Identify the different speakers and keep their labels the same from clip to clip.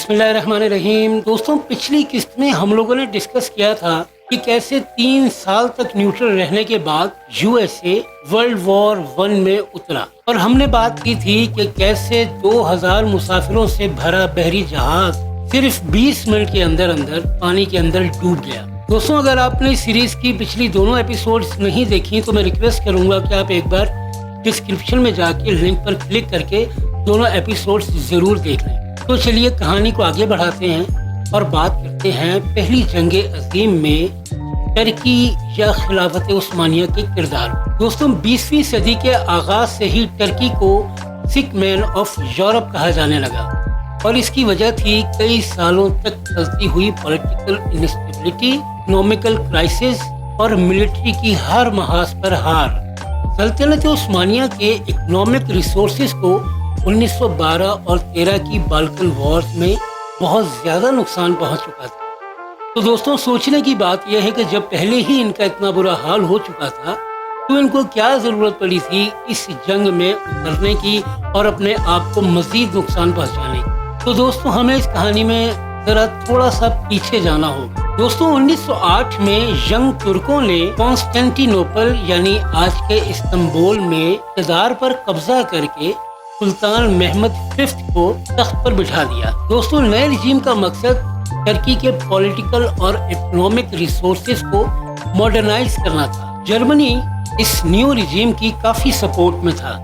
Speaker 1: बिस्मिल्लाहिर्रहमानिर्रहीम। दोस्तों, पिछली किस्त में हम लोगों ने डिस्कस किया था कि कैसे 3 साल तक न्यूट्रल रहने के बाद यूएसए वर्ल्ड वॉर 1 में उतरा, और हमने बात की थी कि कैसे 2000 मुसाफिरों से भरा बहरी जहाज सिर्फ 20 मिनट के अंदर अंदर पानी के अंदर डूब गया। दोस्तों, अगर आपने इस सीरीज की पिछली दोनों एपिसोड्स नहीं देखी तो मैं रिक्वेस्ट करूंगा कि आप एक बार डिस्क्रिप्शन में जाके लिंक पर क्लिक करके दोनों एपिसोड्स जरूर देख लें। तो चलिए कहानी को आगे बढ़ाते हैं और बात करते हैं पहली जंगे अजीम में टर्की या खिलाफत उस्मानिया के किरदार। दोस्तों, 20वीं सदी के आगाज से ही टर्की को सिक मैन ऑफ यूरोप कहा जाने लगा, और इसकी वजह थी कई सालों तक चलती हुई पॉलिटिकल इंस्टेबिलिटी, इकोनॉमिकल क्राइसिस और मिलिट्री की हर महाज पर हार। सल्तनत उस्मानिया के इकोनॉमिक रिसोर्सेज को 1912 और 13 की बाल्कन वॉर्स में बहुत ज्यादा नुकसान पहुंच चुका था। तो दोस्तों, सोचने की बात यह है कि जब पहले ही इनका इतना बुरा हाल हो चुका था तो इनको क्या जरूरत पड़ी थी इस जंग में उतरने की और अपने आप को मजीद नुकसान पहुंचाने की। तो दोस्तों, हमें इस कहानी में जरा थोड़ा सा पीछे जाना होगा। दोस्तों, 1908 में यंग तुर्कों ने कॉन्स्टेंटिनोपल यानी आज के इस्तांबुल में इक़्तिदार पर कब्जा करके सुल्तान महमद फिफ्थ को तख्त पर बिठा दिया। दोस्तों, नए रिजीम का मकसद टर्की के पॉलिटिकल और इकोनॉमिक रिसोर्सेज को मॉडर्नाइज करना था। जर्मनी इस न्यू रिजीम की काफी सपोर्ट में था।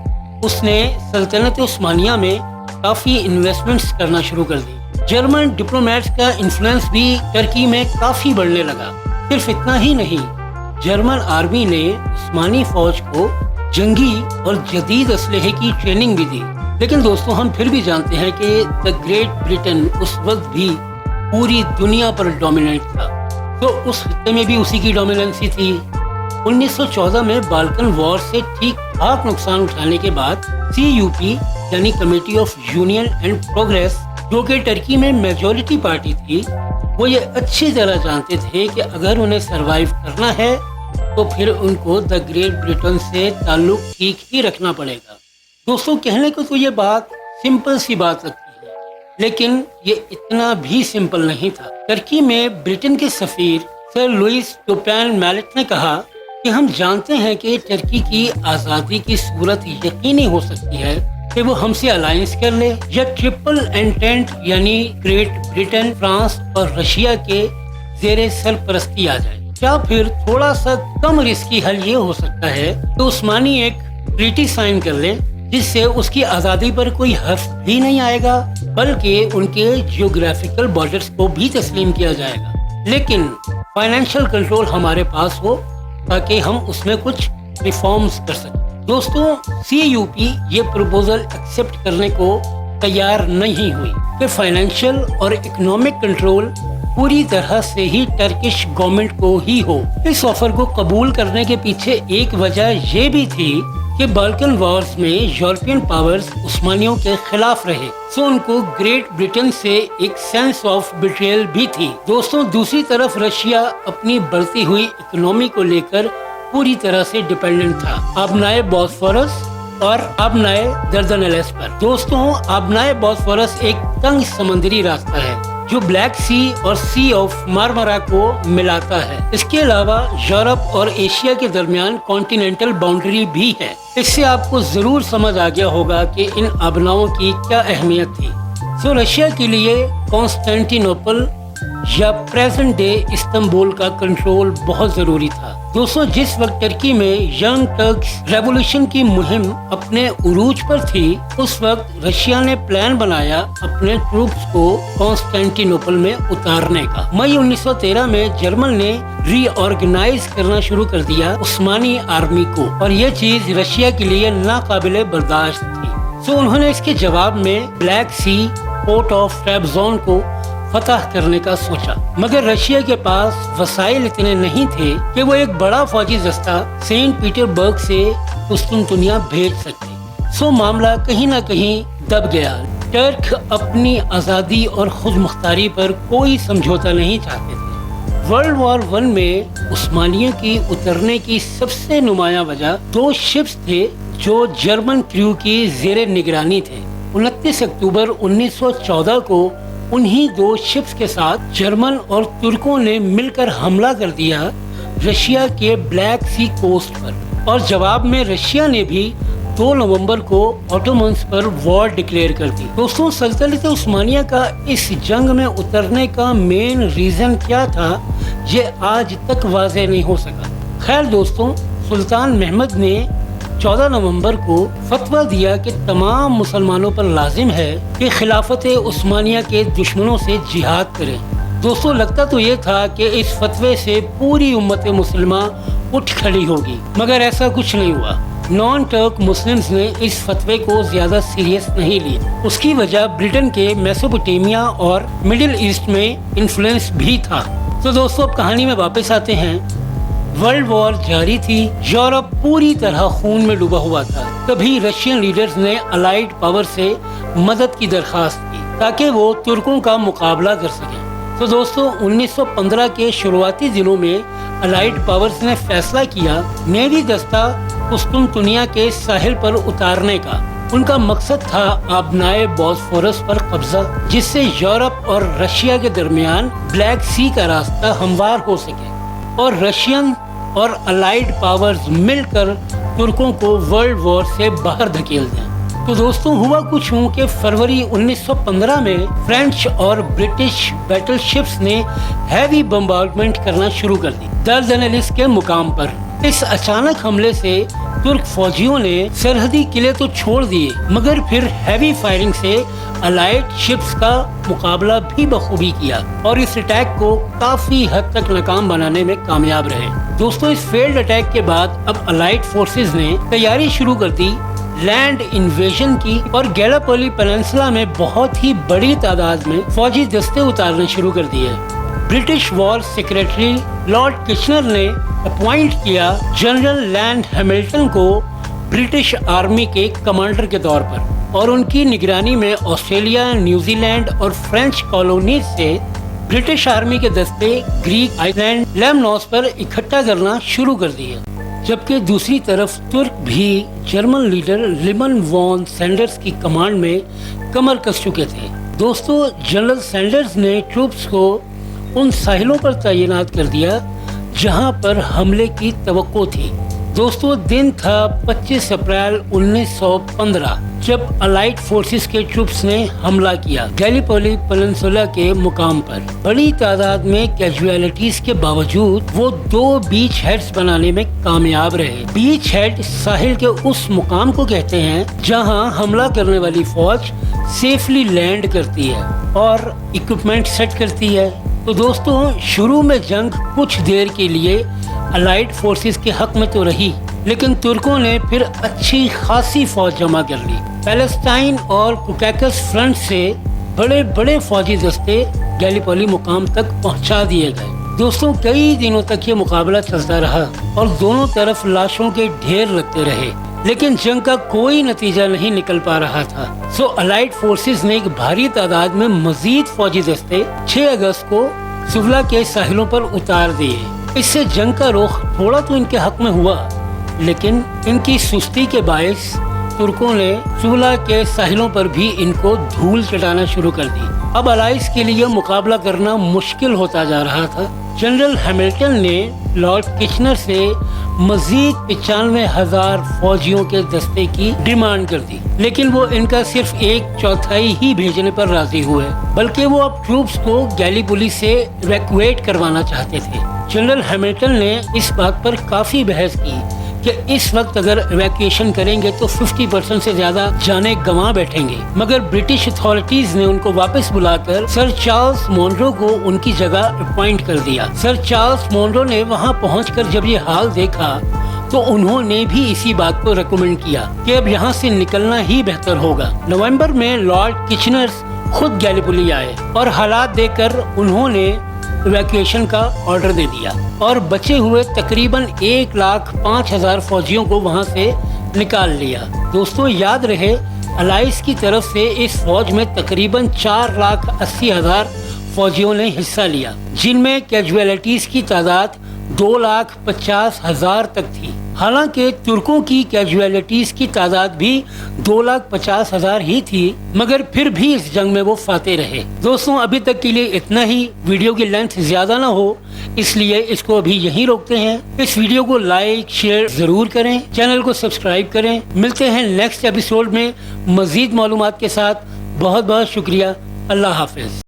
Speaker 1: उसने सल्तनत उस्मानिया में काफी इन्वेस्टमेंट्स करना शुरू कर दी। जर्मन डिप्लोमेट्स का इन्फ्लुएंस भी टर्की में काफी बढ़ने लगा। सिर्फ इतना ही नहीं, जर्मन आर्मी ने उस्मानी फौज को जंगी और जदीद असलहे की ट्रेनिंग भी दी। लेकिन दोस्तों, हम फिर भी जानते हैं कि द ग्रेट ब्रिटेन उस वक्त भी पूरी दुनिया पर डोमिनेंट था, तो उस खित्ते में भी उसी की डोमिनेंसी थी। 1914 में बाल्कन वॉर से ठीक ठाक नुकसान उठाने के बाद CUP यानी committee of union and progress, जो कि टर्की में मेजॉरिटी पार्टी थी, वो ये अच्छी तरह जानते थे कि अगर उन्हें सरवाइव करना है तो फिर उनको द ग्रेट ब्रिटेन से ताल्लुक ठीक ही रखना पड़ेगा। दोस्तों, कहने को तो ये बात सिंपल सी बात लगती है, लेकिन ये इतना भी सिंपल नहीं था। टर्की में ब्रिटेन के सफीर सर लुइस टोपैन मैलेट ने कहा कि हम जानते हैं कि टर्की की आज़ादी की सूरत यकीनी हो सकती है कि वो हमसे अलायंस कर ले या ट्रिपल एंटेंट यानी ग्रेट ब्रिटेन, फ्रांस और रशिया के जेरे सरपरस्ती आ जाए, या फिर थोड़ा सा कम रिस्की हल ये हो सकता है तो उस्मानी एक ट्रीटी साइन कर ले जिससे उसकी आज़ादी पर कोई हर्फ भी नहीं आएगा, बल्कि उनके जियोग्राफिकल बॉर्डर्स को भी तस्लीम किया जाएगा, लेकिन फाइनेंशियल कंट्रोल हमारे पास हो ताकि हम उसमें कुछ रिफॉर्म्स कर सकें। दोस्तों, CUP ये प्रपोजल एक्सेप्ट करने को तैयार नहीं हुई कि फाइनेंशियल और इकोनॉमिक कंट्रोल पूरी तरह से ही टर्किश गवर्नमेंट को ही हो। इस ऑफर को कबूल करने के पीछे एक वजह ये भी थी कि बाल्कन वॉर्स में यूरोपियन पावर्स उस्मानियों के खिलाफ रहे, सो उनको ग्रेट ब्रिटेन से एक सेंस ऑफ बिट्रेयल भी थी। दोस्तों, दूसरी तरफ रशिया अपनी बढ़ती हुई इकोनॉमी को लेकर पूरी तरह से डिपेंडेंट था आबनाए बॉस्फोरस और आबनाए दर्दनेलेस पर। दोस्तों, आबनाए बॉस्फोरस एक तंग समुद्री रास्ता है जो ब्लैक सी और सी ऑफ मारमरा को मिलाता है। इसके अलावा यूरोप और एशिया के दरमियान कॉन्टिनेंटल बाउंड्री भी है। इससे आपको जरूर समझ आ गया होगा कि इन आबनाओं की क्या अहमियत थी। सो रशिया के लिए कॉन्स्टेंटिनोपल या प्रेजेंट डे इस्तांबुल का कंट्रोल बहुत जरूरी था। दोस्तों, जिस वक्त टर्की में यंग टर्क्स रेवोल्यूशन की मुहिम अपने उरूज पर थी, उस वक्त रशिया ने प्लान बनाया अपने ट्रूप्स को कॉन्स्टेंटिनोपल में उतारने का। मई 1913 में जर्मन ने रीऑर्गेनाइज करना शुरू कर दिया उस्मानी आर्मी को, और ये चीज रशिया के लिए नाकाबिले बर्दाश्त थी। सो उन्होंने इसके जवाब में ब्लैक सी पोर्ट ऑफ ट्रेबजोन को फतह करने का सोचा, मगर रशिया के पास वसाइल इतने नहीं थे कि वो एक बड़ा फौजी दस्ता सेंट पीटरबर्ग से कुस्तुनतुनिया भेज सकते। सो मामला कहीं न कहीं दब गया। टर्क अपनी आज़ादी और खुद मुख्तारी पर कोई समझौता नहीं चाहते थे। वर्ल्ड वॉर 1 में उस्मानियों की उतरने की सबसे नुमाया वजह 2 शिप्स थे जो जर्मन क्रू की जेरे निगरानी थे। 29 अक्टूबर 1914 को उन्हीं 2 शिप्स के साथ जर्मन और तुर्कों ने मिलकर हमला कर दिया रशिया के ब्लैक सी कोस्ट पर, और जवाब में रशिया ने भी 2 नवंबर को ऑटोमन्स पर वॉर डिक्लेयर कर दी। दोस्तों, सल्तनत उस्मानिया का इस जंग में उतरने का मेन रीजन क्या था, ये आज तक वाज़ेह नहीं हो सका। खैर दोस्तों, सुल्तान महमद ने 14 नवंबर को फतवा दिया कि तमाम मुसलमानों पर लाजिम है कि खिलाफत उस्मानिया के दुश्मनों से जिहाद करें। दोस्तों, लगता तो ये था कि इस फतवे से पूरी उम्मत मुसलमा उठ खड़ी होगी, मगर ऐसा कुछ नहीं हुआ। नॉन टर्क मुस्लिम्स ने इस फतवे को ज्यादा सीरियस नहीं लिया। उसकी वजह ब्रिटेन के मेसोपोटामिया और मिडिल ईस्ट में इन्फ्लुएंस भी था। तो दोस्तों, अब कहानी में वापस आते हैं। वर्ल्ड वॉर जारी थी, यूरोप पूरी तरह खून में डूबा हुआ था। तभी रशियन लीडर्स ने अलाइड पावर से मदद की दरखास्त की ताकि वो तुर्कों का मुकाबला कर सकें। तो दोस्तों, 1915 के शुरुआती दिनों में अलाइड पावर्स ने फैसला किया नेवी दस्ता कुस्तुनतुनिया के साहिल पर उतारने का। उनका मकसद था आबनाए बॉस्फोरस पर कब्जा, जिससे यूरोप और रशिया के दरमियान ब्लैक सी का रास्ता हमवार हो सके और रशियन और अलाइड पावर्स मिलकर तुर्कों को वर्ल्ड वॉर से बाहर धकेल दें। तो दोस्तों, हुआ कुछ यूं कि फरवरी 1915 में फ्रेंच और ब्रिटिश बैटलशिप्स ने हैवी बम्बार्डमेंट करना शुरू कर दी दारदानेलिस के मुकाम पर। इस अचानक हमले से तुर्क फौजियों ने सरहदी किले तो छोड़ दिए, मगर फिर हैवी फायरिंग से अलाइड शिप्स का मुकाबला भी बखूबी किया और इस अटैक को काफी हद तक नाकाम बनाने में कामयाब रहे। दोस्तों, इस फेल्ड अटैक के बाद अब अलाइड फोर्सेस ने तैयारी शुरू कर दी लैंड इन्वेजन की और गैलापोली पेनिनसुला में बहुत ही बड़ी तादाद में फौजी दस्ते उतारने शुरू कर दिए। British war secretary Lord Kitchener ने अपॉइंट किया जनरल लैंड हैमिल्टन को ब्रिटिश आर्मी के कमांडर के तौर पर, और उनकी निगरानी में ऑस्ट्रेलिया, न्यूजीलैंड और फ्रेंच कॉलोनीज से ब्रिटिश आर्मी के दस्ते ग्रीक आइलैंड लेमनोस पर इकट्ठा करना शुरू कर दिए। जबकि दूसरी तरफ तुर्क भी जर्मन लीडर लिमन वॉन सैंडर्स की कमांड में कमर कस चुके थे। दोस्तों, जनरल सैंडर्स ने ट्रूप्स को उन साहिलों पर तैनात कर दिया जहां पर हमले की तवक्को थी। दोस्तों, दिन था 25 अप्रैल 1915 जब अलाइड फोर्सेस के ट्रूप्स ने हमला किया गैलीपोली पेनिनसुला के मुकाम पर। बड़ी तादाद में कैजुअलिटीज के बावजूद वो 2 बीच हेड्स बनाने में कामयाब रहे। बीच हेड साहिल के उस मुकाम को कहते हैं जहां हमला करने वाली फौज सेफली लैंड करती है और इक्विपमेंट सेट करती है। तो दोस्तों, शुरू में जंग कुछ देर के लिए अलाइड फोर्सेस के हक में तो रही, लेकिन तुर्कों ने फिर अच्छी खासी फौज जमा कर ली। पैलेस्टाइन और कुकैकस फ्रंट से बड़े बड़े फौजी दस्ते गैलीपोली मुकाम तक पहुंचा दिए गए। दोस्तों, कई दिनों तक ये मुकाबला चलता रहा और दोनों तरफ लाशों के ढेर लगते रहे, लेकिन जंग का कोई नतीजा नहीं निकल पा रहा था। सो अलाइड फोर्सेस ने एक भारी तादाद में मजीद फौजी दस्ते 6 अगस्त को सुवला के साहिलों पर उतार दिए। इससे जंग का रुख थोड़ा तो इनके हक में हुआ, लेकिन इनकी सुस्ती के बायस तुर्कों ने सुवला के साहिलों पर भी इनको धूल चटाना शुरू कर दी। अब अलाइज के लिए मुकाबला करना मुश्किल होता जा रहा था। जनरल हैमिल्टन ने लॉर्ड किचनर से मजीद 95,000 फौजियों के दस्ते की डिमांड कर दी, लेकिन वो इनका सिर्फ 1/4 ही भेजने पर राजी हुए, बल्कि वो अब ट्रूप्स को गैलीपोली से इवैक्यूएट करवाना चाहते थे। जनरल हैमिल्टन ने इस बात पर काफी बहस की कि इस वक्त अगर इवैक्यूएशन करेंगे तो 50% से ज्यादा जाने गंवा बैठेंगे, मगर ब्रिटिश अथॉरिटीज ने उनको वापस बुलाकर सर चार्ल्स मोनरो को उनकी जगह अपॉइंट कर दिया। सर चार्ल्स मोनरो ने वहां पहुंचकर जब ये हाल देखा तो उन्होंने भी इसी बात को रेकमेंड किया कि अब यहाँ से निकलना ही बेहतर होगा। नवंबर में लॉर्ड किचनर खुद गैलीपोली आए और हालात देखकर उन्होंने इवैक्यूएशन का ऑर्डर दे दिया और बचे हुए तकरीबन 1,05,000 फौजियों को वहां से निकाल लिया। दोस्तों, याद रहे अलाइज की तरफ से इस फौज में तकरीबन 4,80,000 फौजियों ने हिस्सा लिया, जिनमें कैजुअलिटीज की तादाद 2,50,000 तक थी। حالانکہ ترکوں کی کیجویلٹیز کی تعداد بھی 2,50,000 ہی تھی، مگر پھر بھی اس جنگ میں وہ فاتح رہے۔ دوستوں ابھی تک کے لیے اتنا ہی، ویڈیو کی لینتھ زیادہ نہ ہو اس لیے اس کو ابھی یہیں روکتے ہیں۔ اس ویڈیو کو لائک شیئر ضرور کریں، چینل کو سبسکرائب کریں۔ ملتے ہیں نیکسٹ ایپیسوڈ میں مزید معلومات کے ساتھ۔ بہت بہت شکریہ، اللہ حافظ۔